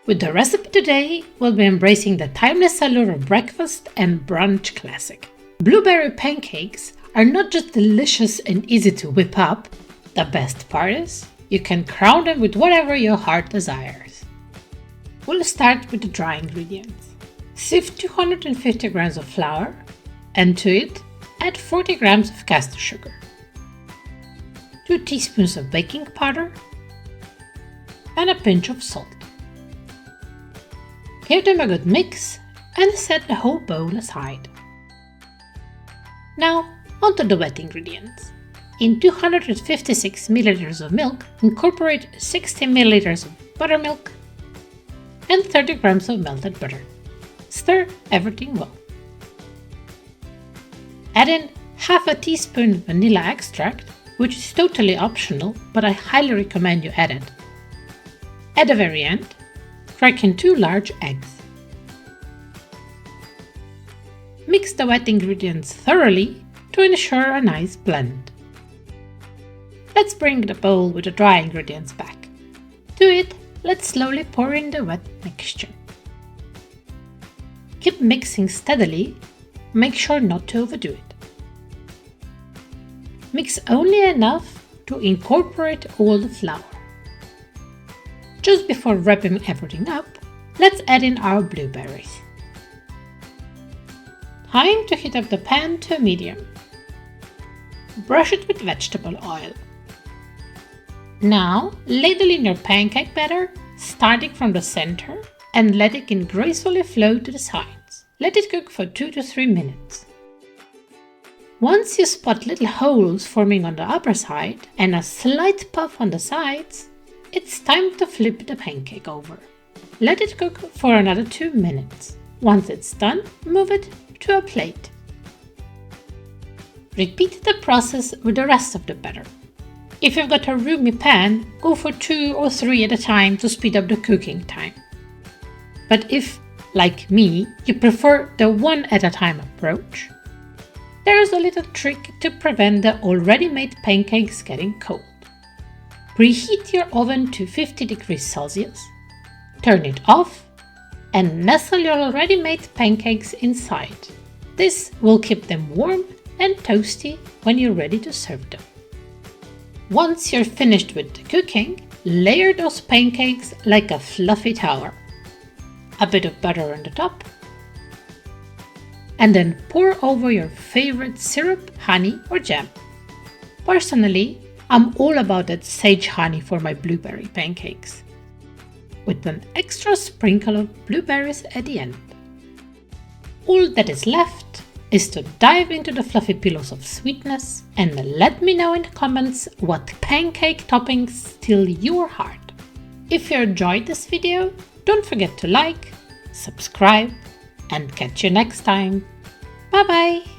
With the recipe today, we'll be embracing the timeless allure of breakfast and brunch classic. Blueberry pancakes are not just delicious and easy to whip up, the best part is you can crown them with whatever your heart desires. We'll start with the dry ingredients. Sift 250 grams of flour, and to it, add 40 grams of caster sugar, 2 teaspoons of baking powder, and a pinch of salt. Give them a good mix and set the whole bowl aside. Now, onto the wet ingredients. In 256 ml of milk, incorporate 60 ml of buttermilk and 30 grams of melted butter. Stir everything well. Add in half a teaspoon vanilla extract, which is totally optional, but I highly recommend you add it. At the very end, crack in 2 large eggs. Mix the wet ingredients thoroughly to ensure a nice blend. Let's bring the bowl with the dry ingredients back. To it, let's slowly pour in the wet mixture. Keep mixing steadily, make sure not to overdo it. Mix only enough to incorporate all the flour. Just before wrapping everything up, let's add in our blueberries. Time to heat up the pan to medium. Brush it with vegetable oil. Now, ladle in your pancake batter, starting from the center, and let it gracefully flow to the sides. Let it cook for 2 to 3 minutes. Once you spot little holes forming on the upper side and a slight puff on the sides, it's time to flip the pancake over. Let it cook for another 2 minutes. Once it's done, move it to a plate. Repeat the process with the rest of the batter. If you've got a roomy pan, go for 2 or 3 at a time to speed up the cooking time. But if, like me, you prefer the one at a time approach, there is a little trick to prevent the already made pancakes getting cold. Preheat your oven to 50 degrees Celsius, turn it off, and nestle your already made pancakes inside. This will keep them warm and toasty when you're ready to serve them. Once you're finished with the cooking, layer those pancakes like a fluffy tower. A bit of butter on the top, and then pour over your favorite syrup, honey, or jam. Personally, I'm all about that sage honey for my blueberry pancakes, with an extra sprinkle of blueberries at the end. All that is left is to dive into the fluffy pillows of sweetness and let me know in the comments what pancake toppings steal your heart. If you enjoyed this video, don't forget to like, subscribe, and catch you next time. Bye bye!